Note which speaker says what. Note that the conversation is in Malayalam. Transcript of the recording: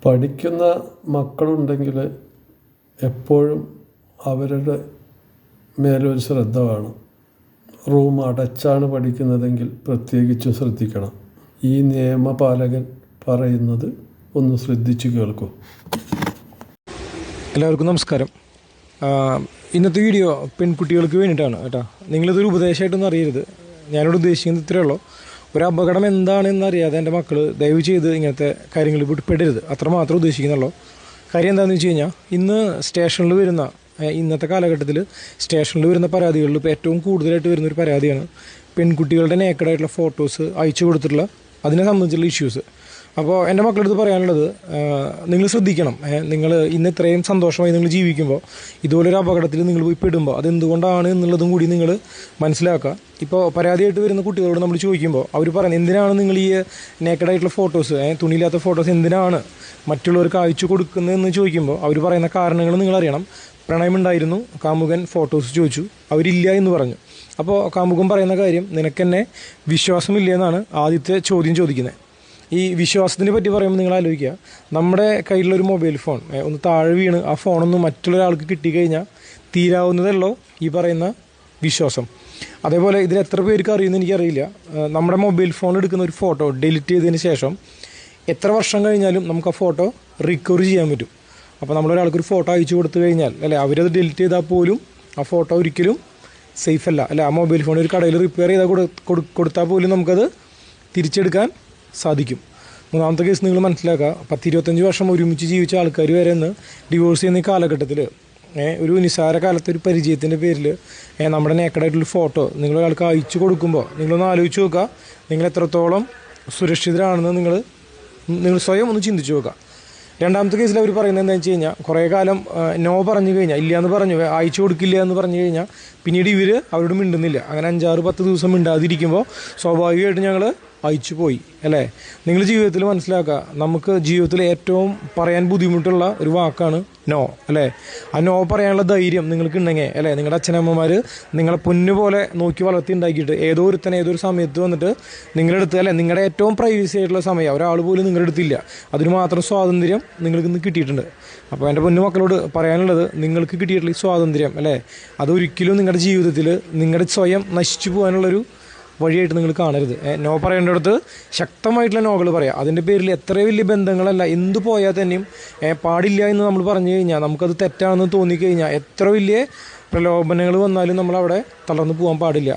Speaker 1: പഠിക്കുന്ന മക്കളുണ്ടെങ്കിൽ എപ്പോഴും അവരുടെ മേലൊരു ശ്രദ്ധ വേണം. റൂം അടച്ചാണ് പഠിക്കുന്നതെങ്കിൽ പ്രത്യേകിച്ചും ശ്രദ്ധിക്കണം. ഈ നിയമപാലകൻ പറയുന്നത് ഒന്ന് ശ്രദ്ധിച്ചു കേൾക്കൂ.
Speaker 2: എല്ലാവർക്കും നമസ്കാരം. ഇന്നത്തെ വീഡിയോ പെൺകുട്ടികൾക്ക് വേണ്ടിയിട്ടാണ് കേട്ടോ. നിങ്ങളിതൊരു ഉപദേശമായിട്ടൊന്നും അറിയരുത്. ഞാനിവിടെ ഉദ്ദേശിക്കുന്നത് ഇത്രയേ ഉള്ളൂ. ഒരു അപകടം എന്താണെന്നറിയാതെ എൻ്റെ മക്കൾ ദയവ് ചെയ്ത് ഇങ്ങനത്തെ കാര്യങ്ങളിൽ പെടരുത്, അത്രമാത്രം ഉദ്ദേശിക്കുന്നുള്ളൂ. കാര്യം എന്താണെന്ന് വെച്ച് കഴിഞ്ഞാൽ ഇന്നത്തെ കാലഘട്ടത്തിൽ സ്റ്റേഷനിൽ വരുന്ന പരാതികളിൽ ഇപ്പോൾ ഏറ്റവും കൂടുതലായിട്ട് വരുന്നൊരു പരാതിയാണ് പെൺകുട്ടികളുടെ നേക്കഡായിട്ടുള്ള ഫോട്ടോസ് അയച്ചു കൊടുത്തിട്ടുള്ള അതിനെ സംബന്ധിച്ചുള്ള ഇഷ്യൂസ്. അപ്പോൾ എൻ്റെ മക്കളടുത്ത് പറയാനുള്ളത്, നിങ്ങൾ ശ്രദ്ധിക്കണം. നിങ്ങൾ ഇന്ന് ഇത്രയും സന്തോഷമായി നിങ്ങൾ ജീവിക്കുമ്പോൾ ഇതുപോലൊരു അപകടത്തിൽ നിങ്ങൾ പോയി പെടുമ്പോൾ അതെന്തുകൊണ്ടാണ് എന്നുള്ളതും കൂടി നിങ്ങൾ മനസ്സിലാക്കുക. ഇപ്പോൾ പരാതിയായിട്ട് വരുന്ന കുട്ടികളോട് നമ്മൾ ചോദിക്കുമ്പോൾ അവർ പറയുന്നത്, എന്തിനാണ് നിങ്ങൾ ഈ നേക്കഡായിട്ടുള്ള ഫോട്ടോസ്, തുണിയില്ലാത്ത ഫോട്ടോസ് എന്തിനാണ് മറ്റുള്ളവർക്ക് അയച്ചു കൊടുക്കുന്നതെന്ന് ചോദിക്കുമ്പോൾ അവർ പറയുന്ന കാരണങ്ങൾ നിങ്ങളറിയണം. പ്രണയമുണ്ടായിരുന്നു, കാമുകൻ ഫോട്ടോസ് ചോദിച്ചു, അവരില്ല എന്ന് പറഞ്ഞു. അപ്പോൾ കാമുകൻ പറയുന്ന കാര്യം, നിനക്കെന്നെ വിശ്വാസമില്ല എന്നാണ് ആദ്യത്തെ ചോദ്യം ചോദിക്കുന്നത്. ഈ വിശ്വാസത്തിനെ പറ്റി പറയുമ്പോൾ നിങ്ങൾ ആലോചിക്കുക, നമ്മുടെ കയ്യിലുള്ളൊരു മൊബൈൽ ഫോൺ ഒന്ന് താഴെ വീണ് ആ ഫോണൊന്ന് മറ്റുള്ളൊരാൾക്ക് കിട്ടിക്കഴിഞ്ഞാൽ തീരാവുന്നതല്ലോ ഈ പറയുന്ന വിശ്വാസം. അതേപോലെ ഇതിൽ എത്ര പേർക്ക് അറിയുമെന്ന് എനിക്കറിയില്ല, നമ്മുടെ മൊബൈൽ ഫോൺ എടുക്കുന്ന ഒരു ഫോട്ടോ ഡിലീറ്റ് ചെയ്തതിന് ശേഷം എത്ര വർഷം കഴിഞ്ഞാലും നമുക്ക് ആ ഫോട്ടോ റിക്കവർ ചെയ്യാൻ പറ്റും. അപ്പോൾ നമ്മളൊരാൾക്കൊരു ഫോട്ടോ അയച്ചു കൊടുത്തു കഴിഞ്ഞാൽ അവരത് ഡിലീറ്റ് ചെയ്താൽ പോലും ആ ഫോട്ടോ ഒരിക്കലും സേഫ് അല്ല. ആ മൊബൈൽ ഫോൺ ഒരു കടയിൽ റിപ്പയർ ചെയ്താൽ കൊടുത്താൽ പോലും നമുക്കത് തിരിച്ചെടുക്കാൻ സാധിക്കും. മൂന്നാമത്തെ കേസ് നിങ്ങൾ മനസ്സിലാക്കുക, 10-25 വർഷം ഒരുമിച്ച് ജീവിച്ച ആൾക്കാർ വരെ ഇന്ന് ഡിവോഴ്സ് ചെയ്യുന്ന ഈ കാലഘട്ടത്തിൽ ഒരു നിസ്സാര കാലത്തെ ഒരു പരിചയത്തിൻ്റെ പേരിൽ നമ്മുടെ നേക്കഡായിട്ടുള്ള ഫോട്ടോ നിങ്ങളൊരാൾക്ക് അയച്ചു കൊടുക്കുമ്പോൾ നിങ്ങളൊന്ന് ആലോചിച്ച് നോക്കുക, നിങ്ങൾ എത്രത്തോളം സുരക്ഷിതരാണെന്ന് നിങ്ങൾ സ്വയം ഒന്ന് ചിന്തിച്ച് നോക്കുക. രണ്ടാമത്തെ കേസിൽ അവർ പറയുന്നത് എന്താണെന്ന് വെച്ച് കഴിഞ്ഞാൽ, കുറേ കാലം നോ പറഞ്ഞു കഴിഞ്ഞാൽ, ഇല്ല എന്ന് പറഞ്ഞു, അയച്ചു കൊടുക്കില്ല എന്ന് പറഞ്ഞു കഴിഞ്ഞാൽ പിന്നീട് അവരോട് മിണ്ടുന്നില്ല. അങ്ങനെ 5-6-10 ദിവസം മിണ്ടാതിരിക്കുമ്പോൾ സ്വാഭാവികമായിട്ട് ഞങ്ങൾ അയച്ചു പോയി അല്ലേ. നിങ്ങൾ ജീവിതത്തിൽ മനസ്സിലാക്കുക, നമുക്ക് ജീവിതത്തിൽ ഏറ്റവും പറയാൻ ബുദ്ധിമുട്ടുള്ള ഒരു വാക്കാണ് നോ അല്ലേ. ആ നോ പറയാനുള്ള ധൈര്യം നിങ്ങൾക്ക് ഉണ്ടെങ്കിൽ നിങ്ങളുടെ അച്ഛനമ്മമാർ നിങ്ങളെ പൊന്നുപോലെ നോക്കി വളർത്തി ഉണ്ടാക്കിയിട്ട് ഏതൊരു സമയത്ത് വന്നിട്ട് നിങ്ങളുടെ അടുത്ത് നിങ്ങളുടെ ഏറ്റവും പ്രൈവസി ആയിട്ടുള്ള സമയം ഒരാൾ പോലും നിങ്ങളുടെ അടുത്തില്ല, അതിന് മാത്രം സ്വാതന്ത്ര്യം നിങ്ങൾക്ക് ഇന്ന് കിട്ടിയിട്ടുണ്ട്. അപ്പോൾ എൻ്റെ പൊന്നു മക്കളോട് പറയാനുള്ളത്, നിങ്ങൾക്ക് കിട്ടിയിട്ടുള്ള ഈ സ്വാതന്ത്ര്യം അതൊരിക്കലും നിങ്ങളുടെ ജീവിതത്തിൽ നിങ്ങളുടെ സ്വയം നശിച്ചു പോകാനുള്ളൊരു വഴിയായിട്ട് നിങ്ങൾ കാണരുത്. നോ പറയേണ്ടടുത്ത് ശക്തമായിട്ടുള്ള നോകൾ പറയാം. അതിൻ്റെ പേരിൽ എത്ര വലിയ ബന്ധങ്ങളല്ല എന്തു പോയാൽ തന്നെയും പാടില്ല എന്ന് നമ്മൾ പറഞ്ഞു കഴിഞ്ഞാൽ, നമുക്കത് തെറ്റാണെന്ന് തോന്നിക്കഴിഞ്ഞാൽ എത്ര വലിയ പ്രലോഭനങ്ങൾ വന്നാലും നമ്മളവിടെ തളർന്നു പോകാൻ പാടില്ല.